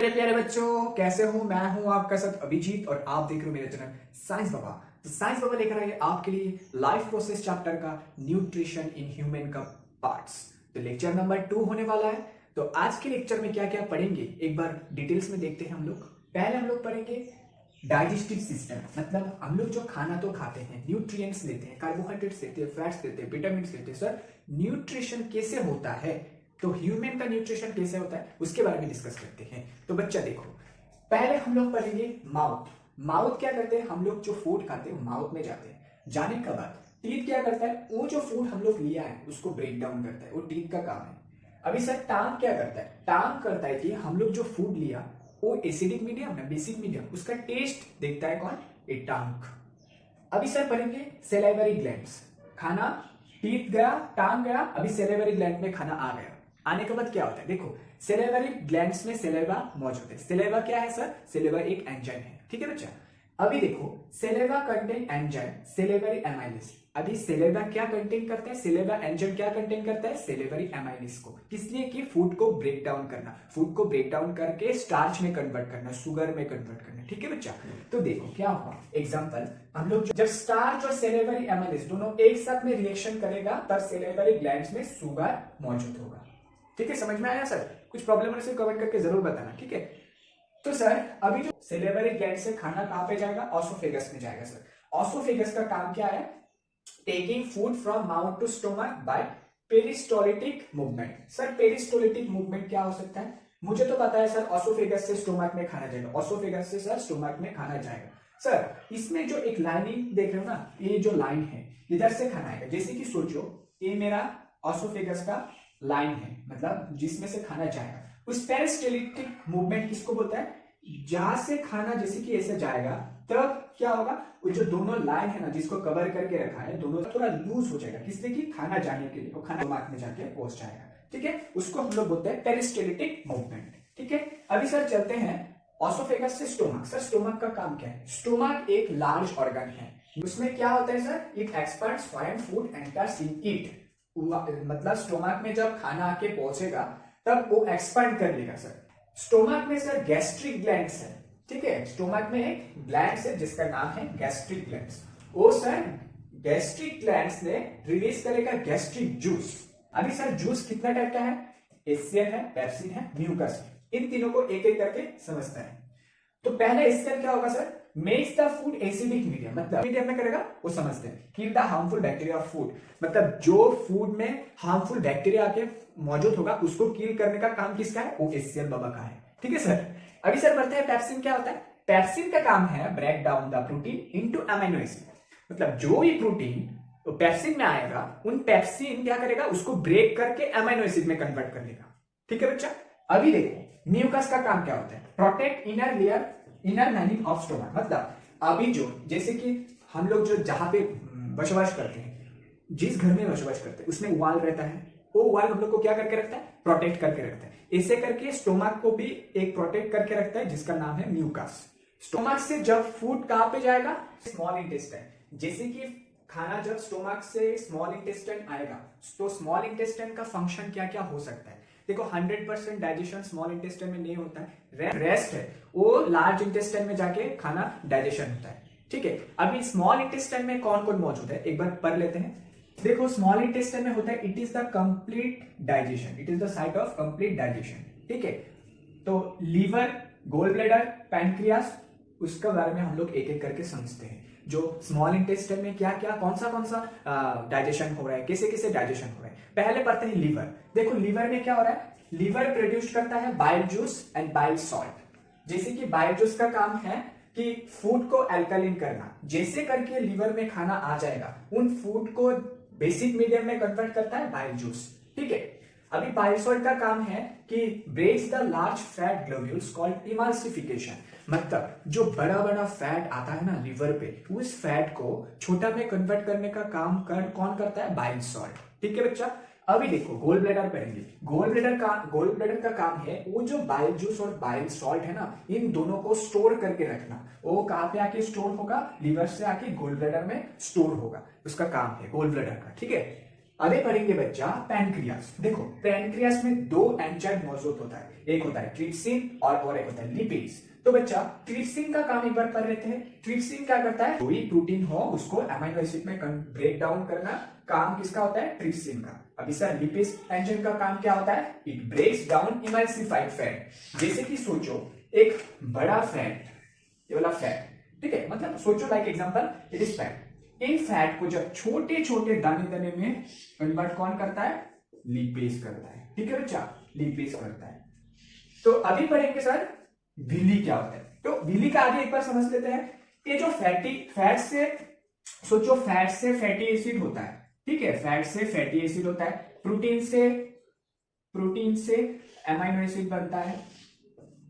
मेरे प्यारे बच्चों, कैसे हो? मैं हूं आपका साथ अभिजीत और आप देख रहे हो मेरे चैनल साइंस बाबा। तो साइंस बाबा लेकर आए आपके लिए लाइफ प्रोसेस चैप्टर का न्यूट्रिशन इन ह्यूमन का पार्ट्स। तो लेक्चर नंबर 2 होने वाला है। तो आज के लेक्चर में क्या क्या पढ़ेंगे एक बार डिटेल्स में देखते हैं हम लोग। पहले हम लोग पढ़ेंगे डाइजेस्टिव सिस्टम, मतलब हम लोग जो खाना तो खाते हैं, न्यूट्रिएंट्स लेते हैं, कार्बोहाइड्रेट्स लेते हैं, फैट्स लेते हैं, विटामिन्स लेते हैं। सर न्यूट्रिशन कैसे होता है, तो ह्यूमन का न्यूट्रिशन कैसे होता है उसके बारे में डिस्कस करते हैं। तो बच्चा देखो, पहले हम लोग पढ़ेंगे माउथ। माउथ क्या करते हैं, हम लोग जो फूड खाते हैं माउथ में जाते हैं। जाने के बाद टीथ क्या करता है, वो जो फूड हम लोग लिया है उसको ब्रेक डाउन करता है, वो टीथ का काम है। अभी सर टांग क्या करता है, टांग करता है कि हम लोग जो फूड लिया वो एसिडिक मीडियम ना बेसिक मीडियम, उसका टेस्ट देखता है कौन, ये टांग। अभी सर पढ़ेंगे सेलेवरी ग्लैंड्स। खाना टीथ गया, टांग गया, अभी सेलेवरी ग्लैंड में खाना आ गया। आने के बाद क्या होता है, देखो सेलेवरी ग्लैंड्स में सेलेवा मौजूद है। सेलेवा क्या है सर, सेलेवा एक एंजाइम है, ठीक है बच्चा। अभी देखो सेलेवा कंटेन एंजाइम सेलेवरी एमाइलेज। अभी सेलेवा क्या कंटेन करता है, सेलेवा एंजाइम क्या कंटेन करता है, सेलेवरी एमाइलेज को। किस लिए कि फूड को ब्रेक डाउन करना, फूड को ब्रेक डाउन करके स्टार्च में कन्वर्ट करना, शुगर में कन्वर्ट करना, ठीक है बच्चा। तो देखो क्या हुआ, एग्जांपल हम लोग जब स्टार्च और सेलेवरी एमाइलेज दोनों एक साथ में रिएक्शन करेगा तब सेलेवरी ग्लैंड्स में शुगर मौजूद होगा। ठीक है, समझ में आया सर? कुछ प्रॉब्लम है कमेंट करके जरूर बताना, ठीक है। तो सर अभी जो सेलेवरी ग्लैंड से खाना कहां पे जाएगा, ऑसोफेगस में जाएगा। सर ऑसोफेगस का काम क्या है, taking food from mouth to stomach by peristaltic movement. Sir peristaltic movement क्या हो सकता है, मुझे तो पता है सर, ऑसोफेगस से स्टोमक में खाना जाएगा, ऑसोफेगस से सर स्टोमक में खाना जाएगा। सर इसमें जो एक लाइनिंग देख रहे हो ना, ये जो लाइन है इधर से खाना आएगा। जैसे कि सोचो ये मेरा ऑसोफेगस का लाइन है, मतलब जिसमें से खाना जाएगा। उस पेरिस्टोलिटिक मूवमेंट किसको बोलता है, जहां से खाना जैसे कि ऐसे जाएगा तब क्या होगा, वो जो दोनों लाइन है ना जिसको कवर करके रखा है, दोनों थोड़ा लूज हो जाएगा। किस लिए कि खाना जाने के लिए, वो खाना दिमाग में जाके पहुंच जाएगा, ठीक है। उसको हम लोग बोलते हैं पेरिस्टोलिटिक मूवमेंट, ठीक है। अभी सर चलते हैं ऑसोफेगस से स्टोमक। सर स्टोमक का काम क्या है, स्टोमक एक लार्ज ऑर्गन है, उसमें क्या होता है sir, it expends when food enters in it. मतलब स्टोमक में जब खाना आके पहुंचेगा तब वो एक्सपांड कर लेगा। सर स्टोमक में सर गैस्ट्रिक ग्लैंड्स है, ठीक है। स्टोमक में एक ग्लैंड्स है जिसका नाम है गैस्ट्रिक ग्लैंड्स। वो सर गैस्ट्रिक ग्लैंड्स ने रिलीज करेगा गैस्ट्रिक जूस। अभी सर जूस कितना टाइप का है, एसियन है, पेप्सिन है, म्यूकस है। इन तीनों को एक एक करके समझते हैं। तो पहले एसियन क्या होगा sir, makes the food acidic medium, मतलब मीडियम में करेगा वो समझते हैं। Kill the harmful bacteria of food, मतलब जो फूड में हार्मफुल बैक्टीरिया आके मौजूद होगा उसको किल करने का काम किसका है, वो एसियन बाबा का है, ठीक है सर। अभी सर बढ़ते हैं पेप्सिन। क्या होता है, पेप्सिन का काम है break down the protein into amino acid, मतलब जो ये प्रोटीन तो पेप्सिन में आएगा, उन पेप्सिन क्या करेगा, उसको ब्रेक करके अमीनो एसिड में कन्वर्ट कर लेगा, ठीक है बच्चा। अभी देखो म्यूकस का काम क्या होता है, protect inner layer, inner lining of stomach. मतलब अभी जो जैसे कि हम लोग जो जहां पे बसवास करते हैं, जिस घर में बसवास करते हैं उसमें वाल रहता है, वो वाल हम लोग को क्या करके रखता है, प्रोटेक्ट करके रखता है। ऐसे करके स्टोमक को भी एक प्रोटेक्ट करके रखता है जिसका नाम है म्यूकस। स्टोमक से जब फूड कहां पे जाएगा, स्मॉल इंटेस्टाइन। जैसे कि खाना जब स्टोमक से स्मॉल इंटेस्टाइन आएगा तो स्मॉल इंटेस्टाइन का फंक्शन क्या क्या हो सकता है। देखो 100% डाइजेशन स्मॉल इंटेस्टाइन में नहीं होता है, रेस्ट है, वो लार्ज इंटेस्टाइन में जाके खाना डाइजेशन होता है, ठीक है। अभी स्मॉल इंटेस्टाइन में कौन कौन मौजूद है एक बार पढ़ लेते हैं। देखो स्मॉल इंटेस्टाइन में होता है, it is the complete digestion, it is the site of complete digestion, ठीक है। तो लीवर, गोल ब्लैडर, पैनक्रियास, उसके बारे में हम लोग एक एक करके समझते हैं। जो स्मॉल इंटेस्टाइन में क्या क्या कौन सा डाइजेशन हो रहा है, कैसे कैसे डाइजेशन हो रहा है। पहले पढ़ते हैं लीवर। देखो लीवर में क्या हो रहा है, लीवर प्रोड्यूस करता है bile juice and bile salt. जैसे कि बाइल जूस का काम है कि फूड को अल्कलीन करना, जैसे करके लीवर में खाना आ जाएगा उन फूड को बेसिक मीडियम में कन्वर्ट करता है बाइल जूस, ठीक है। अभी बाइल सॉल्ट का काम है कि breaks the large fat globules called emulsification, मतलब जो बड़ा बड़ा फैट आता है ना लीवर पे, उस फैट को छोटा में कन्वर्ट करने का काम कौन करता है, बाइल सॉल्ट, ठीक है बच्चा। अभी देखो गोल ब्लैडर पढ़ेंगे। गोल ब्लैडर का काम है वो जो बाइल जूस और बाइल सॉल्ट है ना, इन दोनों को स्टोर करके रखना। वो कहां पे आके स्टोर होगा, लीवर से आके गोल ब्लैडर में स्टोर होगा, उसका काम है गोल ब्लैडर का, ठीक है। अभी पढ़ेंगे बच्चा पैनक्रियास। देखो पैनक्रियास में दो एंजाइम मौजूद होता है, एक होता है ट्रिप्सिन और एक होता है लिपिड्स। तो बच्चा ट्रिप्सिन का काम एक बार पढ़ लेते हैं। ट्रिप्सिन क्या करता है, कोई प्रोटीन हो उसको अमीनो एसिड में ब्रेक डाउन करना काम किसका होता है, ट्रिप्सिन का। अभी सर लिपिड्स एंजाइम का काम क्या होता है, it breaks down emulsified fat. जैसे कि सोचो एक बड़ा फैट, ये वाला फैट, ठीक है, मतलब सोचो like example it is fat. In fat को जब छोटे छोटे दाने दाने में कन्वर्ट कौन करता है, लिपेज करता है। ठीक है बच्चा, लिपेज करता है। तो अभी पढ़ेंगे सर विली क्या होता है। तो विली का आगे एक बार समझ लेते हैं। ये जो फैट से सोचो, फैट से फैटी एसिड होता है, ठीक है, फैट से फैटी एसिड होता है, प्रोटीन से एमाइनो एसिड बनता है,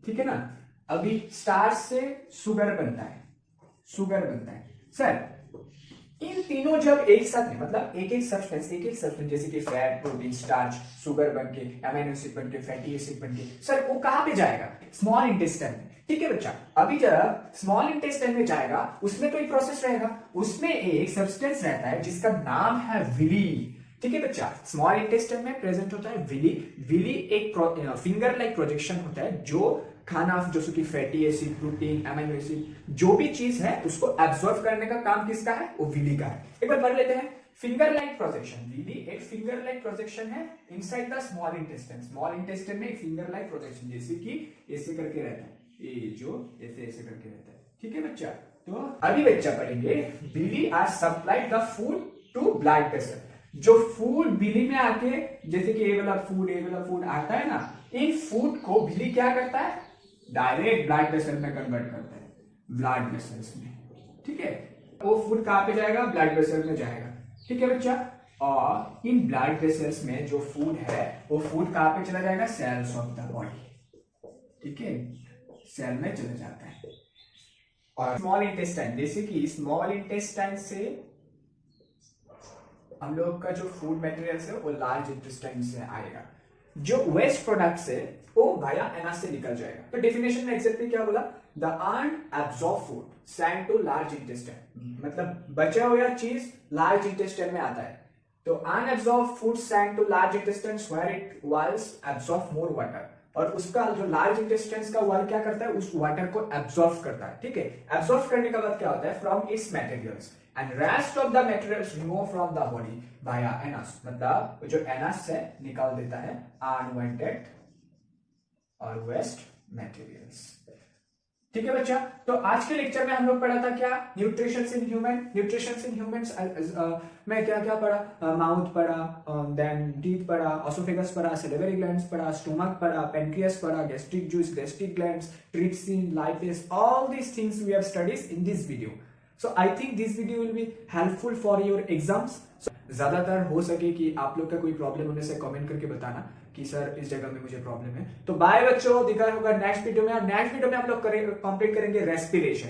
ठीक है ना। अभी स्टार्च से शुगर बनता है, सर इन तीनों जब एक साथ में, मतलब एक एक सब्सटेंस जैसे कि फैट, प्रोटीन, स्टार्च, शुगर बनके एमाइनो एसिड बनके फैटी एसिड बनके, सर वो कहां पे जाएगा, स्मॉल इंटेस्टाइन में। ठीक है बच्चा, अभी जब स्मॉल इंटेस्टाइन में जाएगा उसमें तो एक प्रोसेस रहेगा, उसमें एक सब्सटेंस रहता है जिसका नाम है विली। ठीक है बच्चा, स्मॉल इंटेस्टाइन में प्रेजेंट होता है विली एक फिंगर लाइक प्रोजेक्शन होता है जो खाना जैसे कि fatty acid, protein, amino acid जो भी चीज है उसको एब्सॉर्ब करने का काम किसका है, वो विली का है। एक बार पढ़ लेते हैं। फिंगर लाइक प्रोजेक्शन, विली एक फिंगर लाइक प्रोजेक्शन है inside the small intestine. Small intestine में एक फिंगर लाइक प्रोजेक्शन जैसे कि ऐसे करके रहता है, ये जो ऐसे करके रहता है। ठीक है बच्चा, तो अभी बच्चा पढ़ेंगे villi are supplied the food to blood vessel. जो फूड विली में आके, जैसे कि ये वाला फूड आता है ना, इन फूड को विली क्या करता है, डायरेक्ट ब्लड वेसल में कन्वर्ट करता है, ब्लड वेसल्स में। ठीक है, वो फूड कहां पे जाएगा, ब्लड वेसल में जाएगा। ठीक है बच्चा, और इन ब्लड वेसल्स में जो फूड है वो फूड कहां पे चला जाएगा, सेल्स ऑफ द बॉडी। ठीक है, सेल में चला जाता है। और स्मॉल इंटेस्टाइन, जैसे कि स्मॉल इंटेस्टाइन से हम लोग का जो फूड मटेरियल्स है वो लार्ज इंटेस्टाइन से आएगा। जो वेस्ट प्रोडक्ट्स है वो वाया एनस से निकल जाएगा। तो डेफिनेशन में एग्जैक्टली क्या बोला, the unabsorbed food send to large intestine, मतलब बचा हुआ चीज लार्ज इंटेस्टाइन में आता है। तो unabsorbed food send to large intestine where it was absorb more water, और उसका जो लार्ज इंटेस्टाइन का वॉल क्या करता है, उस वाटर को एब्सॉर्ब करता है। ठीक है, एब्सॉर्ब करने का बाद क्या होता है, from its materials and rest of the materials remove from the body via anus, मतलब जो एनस से निकाल देता है अनवांटेड और वेस्ट मटेरियल्स। ठीक है बच्चा, तो आज के लेक्चर में हम लोग पढ़ा था क्या, न्यूट्रिशंस इन ह्यूमंस में क्या क्या पढ़ा, माउथ पढ़ा, देन टीथ पढ़ा, ऑसोफेगस पढ़ा, सैलिवरी ग्लैंड्स पढ़ा, स्टोमक पढ़ा, पेनक्रियास पढ़ा, gastric juice, gastric glands, trypsin, lipase, all these things we have studied in this video. So I think this video will be helpful for your exams. So, ज्यादातर हो सके कि आप लोग का कोई प्रॉब्लम होने से कमेंट करके बताना कि सर इस जगह में मुझे प्रॉब्लम है। तो बाय बच्चों, दिखा होगा नेक्स्ट वीडियो में, और नेक्स्ट वीडियो में हम लोग कंप्लीट करेंगे रेस्पिरेशन।